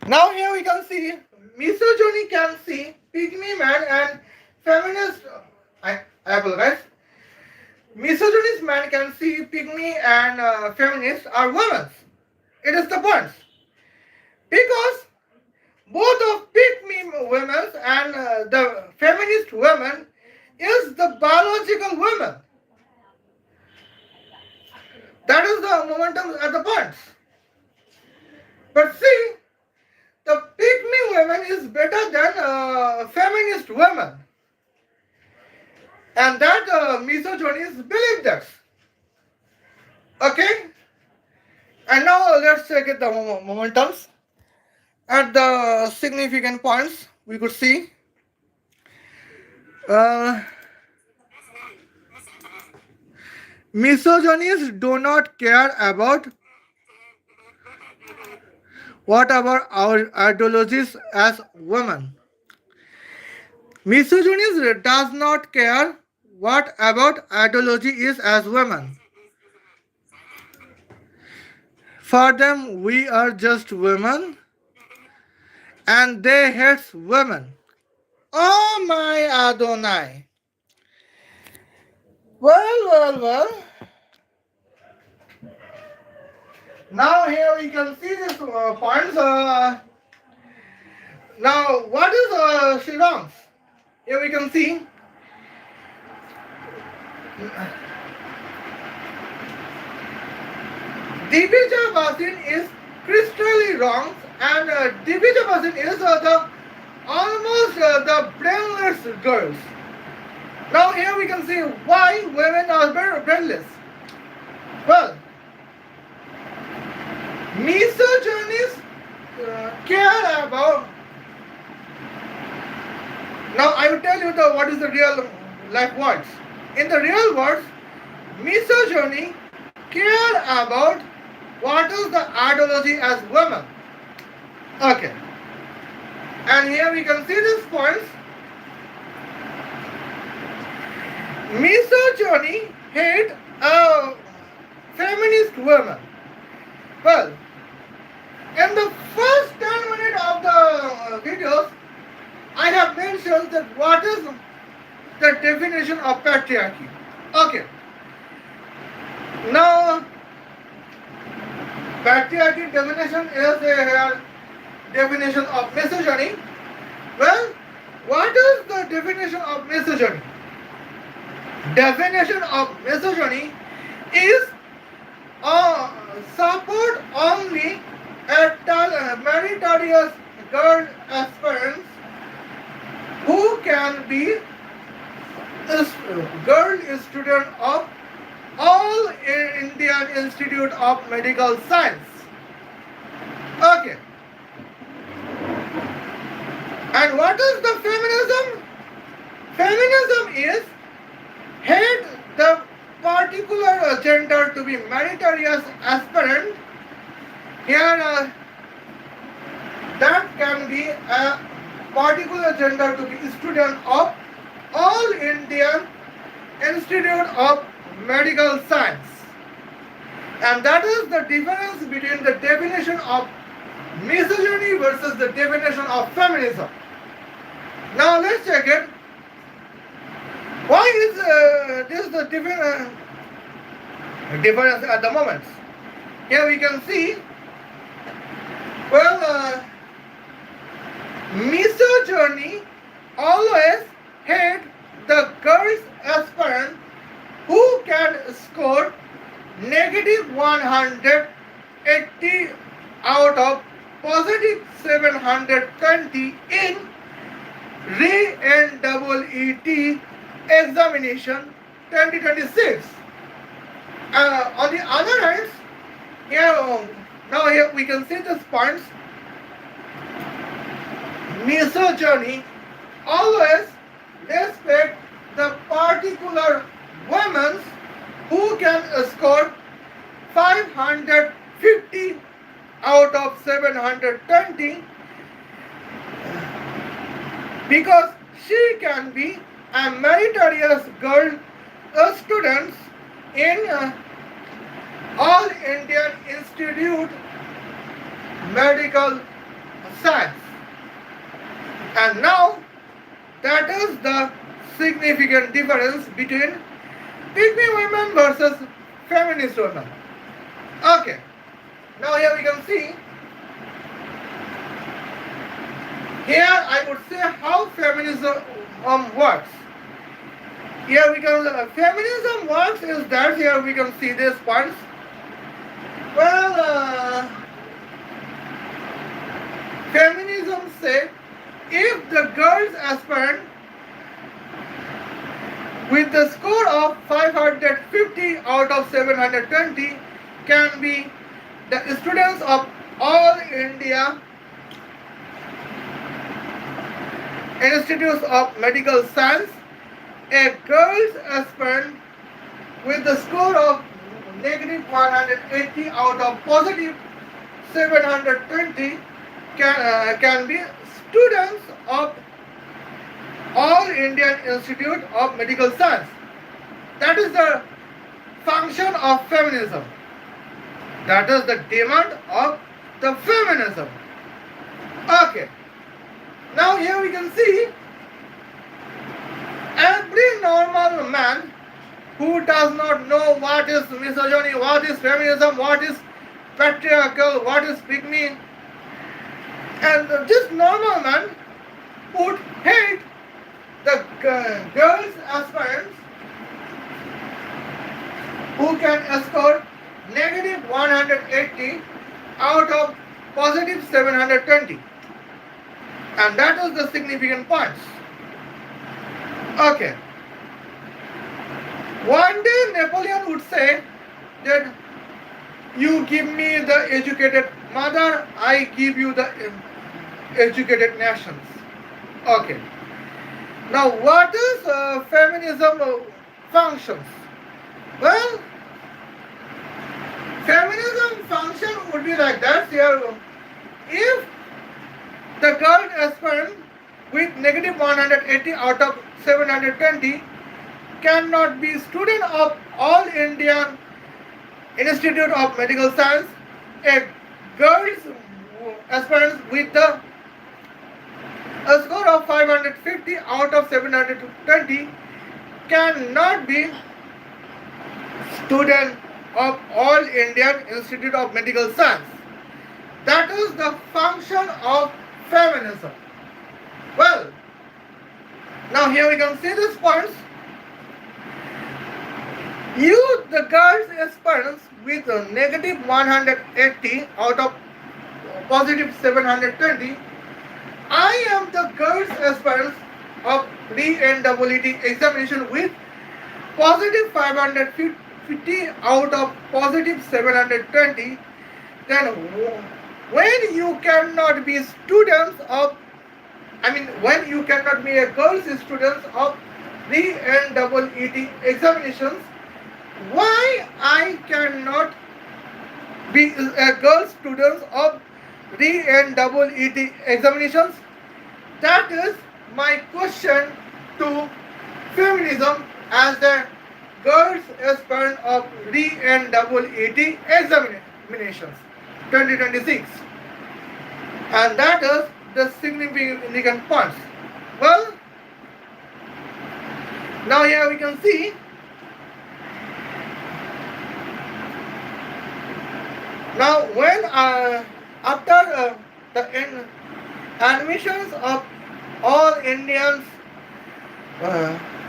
Speaker 1: Now here we can see misogyny can see pygmy man and feminist. I apologize. Misogynist man can see pygmy and feminist are women. It is the point. Because both of pygmy women and the feminist women is the biological women. That is the momentum at the point. But see, the pygmy women is better than feminist women. And that misogynists believe that. Okay? And now let's check it the momentums. At the significant points we could see. Misogynists do not care about what about our ideologies as women. Misogynist does not care what about ideology is as women. For them, we are just women and they hate women. Oh my Adonai. Well. Now here we can see these points. Now what is Shillong's? Here we can see. Divija bhasin is crystally wrong, and Divija bhasin is almost the brainless girls. Now here we can see why women are brainless. Well, misogynists care about. Now I will tell you what is the real life words. In the real words, misogyny care about what is the ideology as women. Okay. And here we can see these points. Misogyny hate feminist women. Well, in the first 10 minutes of the videos, I have mentioned that what is the definition of patriarchy. Okay. Now, patriarchy definition is a definition of misogyny. Well, What is the definition of misogyny? Definition of misogyny is support only meritorious girl aspirants who can be girl student of all Indian Institute of Medical Science. Okay. And what is the feminism? Feminism is hate the particular gender to be meritorious aspirant. Here that can be a particular gender to be student of all Indian Institute of Medical Science. And that is the difference between the definition of misogyny versus the definition of feminism. Now let's check it. Why is this the difference at the moment? Here we can see, well, misogyny always hate the girls aspirant who can score negative 180 out of positive 720 in NEET examination 2026. On the other hand, here we can see this points. Misogyny always respect the particular women who can score 550 out of 720 because she can be a meritorious girl student in All Indian Institute Medical Science. And now that is the significant difference between pygmy women versus feminist women. Okay. Now here we can see. Here I would say how feminism works. Here we can feminism works is that here we can see these points. Well, feminism say if the girls aspirant with the score of 550 out of 720 can be the students of all India Institutes of Medical Science, a girls aspirant with the score of negative 180 out of positive 720 can be students of All Indian Institute of Medical Science. That is the function of feminism. That is the demand of the feminism. Okay. Now here we can see every normal man who does not know what is misogyny, what is feminism, what is patriarchal, what is pygmy, and this normal man would hate the girls aspirants who can score negative 180 out of positive 720. And that is the significant points. Okay. One day Napoleon would say that you give me the educated mother, I give you the educated nations. Okay. Now what is feminism functions? Well, feminism function would be like that. Here, if the girl aspirant with negative 180 out of 720 cannot be student of All Indian Institute of Medical Science, a girls aspirant with the a score of 550 out of 720 cannot be student of All Indian Institute of Medical Science. That is the function of feminism. Well, Now here we can see these points. You, the girls aspirants with a negative 180 out of positive 720. I am the girls aspirants of NEET examination with positive 550 out of positive 720. Then when you cannot be students of, when you cannot be a girls students of NEET examinations, why I cannot be a girl students of NEET examinations? That is my question to feminism as the girls aspirant of NEET examinations 2026, and that is the significant points. Well, now here we can see. Now, when after the admissions of all Indians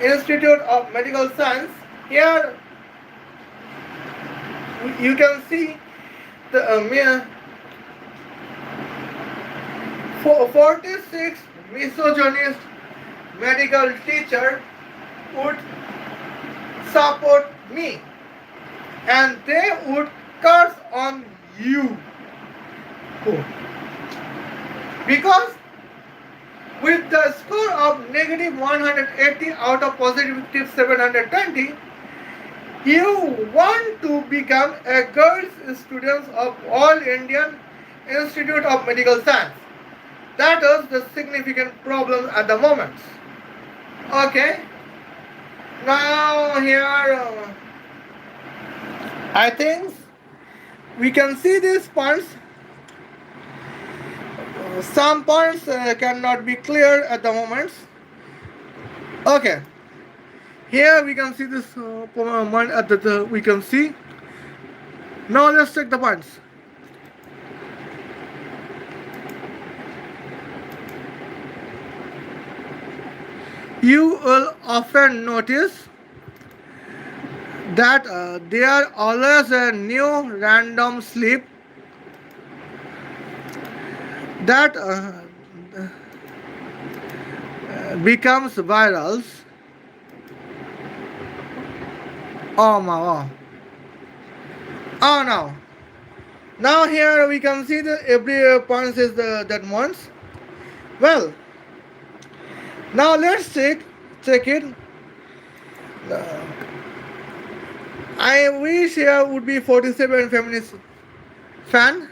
Speaker 1: Institute of Medical Science, here you can see the 46 misogynist medical teacher would support me, and they would curse on you. Because with the score of negative 180 out of positive 720, you want to become a girls student of all Indian Institute of Medical Science. That is the significant problem at the moment. Okay. Now here, I think we can see these points. Some points cannot be clear at the moment. Okay. Here we can see this point at the we can see. Now let's check the points. You will often notice that there always a new random slip that becomes viral. Oh no. Now here we can see that every point is that once. Well, now let's check it. I wish here would be 47 feminist fan.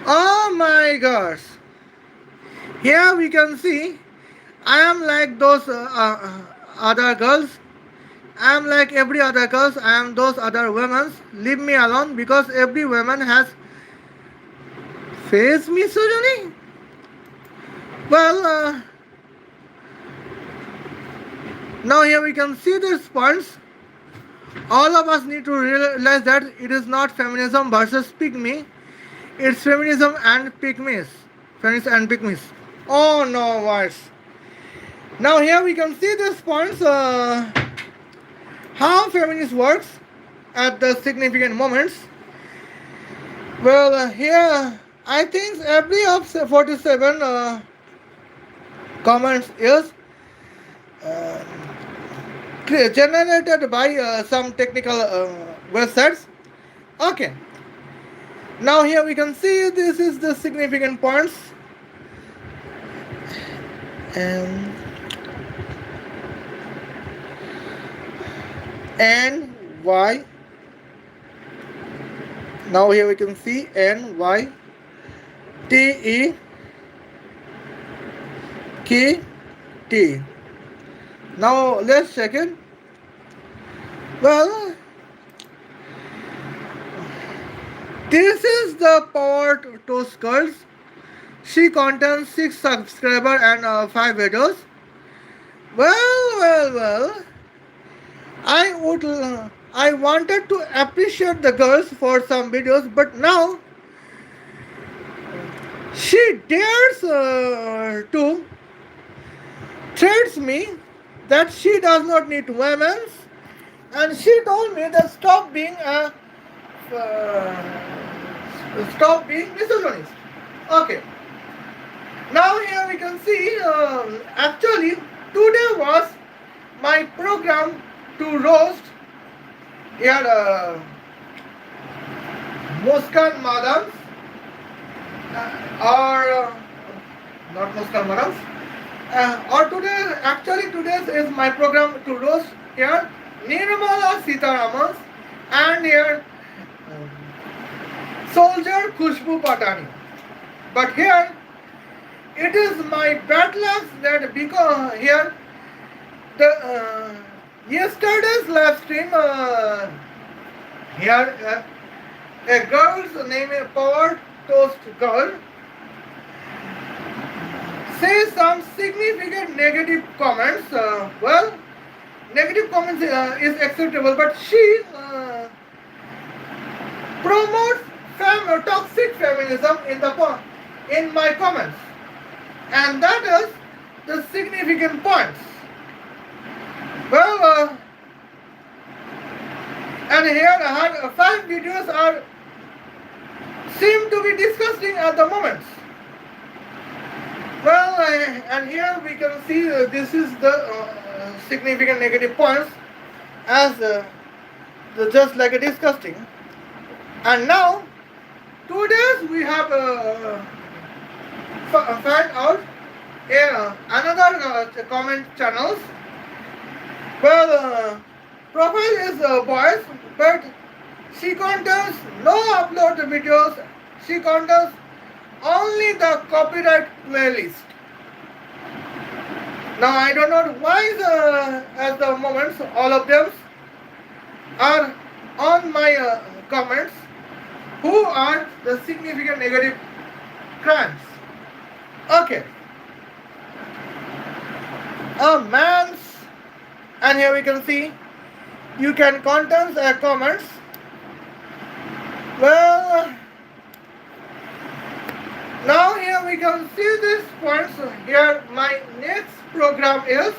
Speaker 1: Oh my gosh. Here we can see I am like those other girls. I am like every other girls. I am those other women. Leave me alone, because every woman has faced misogyny. Well, now here we can see these points. All of us need to realize that it is not feminism versus pygmy. It's feminism and pygmies. Feminists and pygmies. Oh no, worse. Now here we can see these points. How feminism works at the significant moments. Well, here I think every of 47 comments is generated by some technical websites. Okay. Now here we can see this is the significant points. And Y. Now here we can see N Y T E K T. Now let's check it. Well, this is the power to girls. She contains 6 subscribers and 5 videos. Well. I would I wanted to appreciate the girls for some videos, but now she dares to threats me that she does not need women's, and she told me that stop being misogynist. Okay. Now here we can see actually today was my program to roast here Muskan madams or not Muskan madams or today actually today is my program to roast here Nirmala Sitaramans and here soldier Khushbu Patani. But here it is my bad luck that because here the yesterday's live stream here a girl's name is Power Toast Girl says some significant negative comments. Well, negative comments is acceptable, but she promotes toxic feminism in my comments, and that is the significant points. Well, and here her 5 videos are seem to be disgusting at the moment. Well, and here we can see this is the significant negative points as just like a disgusting. And now, today we have found out another comment channels. Well, profile is boys, but she contains no upload videos. She contains only the copyright playlist. Now I don't know why at the moment all of them are on my comments. Who are the significant negative crimes? Okay. A man's, and here we can see you can content comments. Well, now here we can see these points. Here my next program is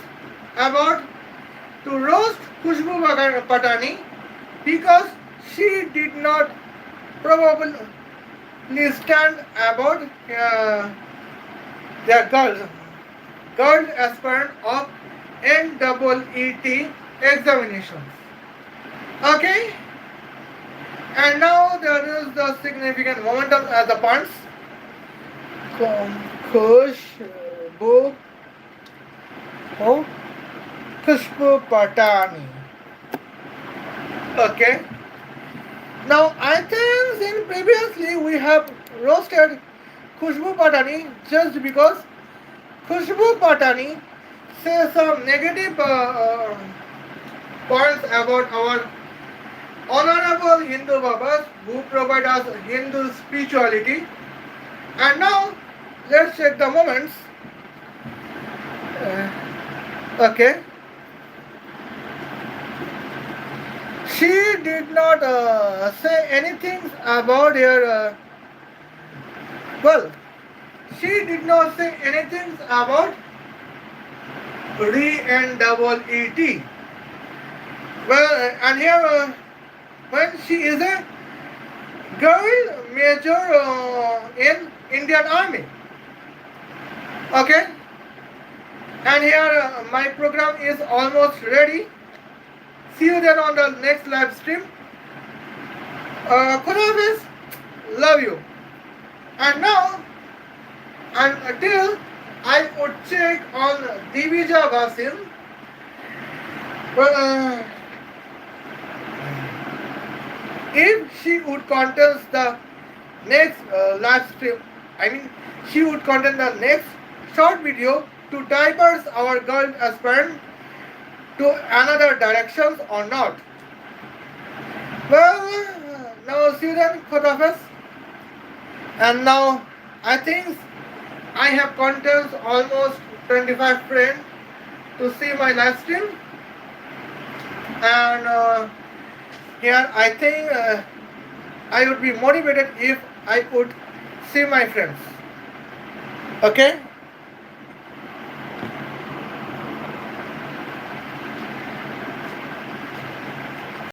Speaker 1: about to roast Khushbu Patani because she did not probably stand about the girl aspirant of NEET examinations. Okay, and now there is the significant momentum at the points. Khushbu Patani. Okay. Now I think in previously we have roasted Khushbu Patani just because Khushbu Patani says some negative points about our honorable Hindu Babas who provide us Hindu spirituality. And now let's check the moments. Okay. She did not say anything about her. Well, she did not say anything about NEET. Well, and here when she is a girl major in Indian Army. Okay. And here my program is almost ready. See you then on the next live stream. Khudafis, love you. And now, and until I would check on Divija bhasin. Well, if she would contest the next live stream, I mean, she would contest the next short video to diverse our girl aspirant to another directions or not. Well, now see you then, Khudafis. And now I think I have contacted almost 25 friends to see my live stream. And here I think I would be motivated if I would see my friends. Okay?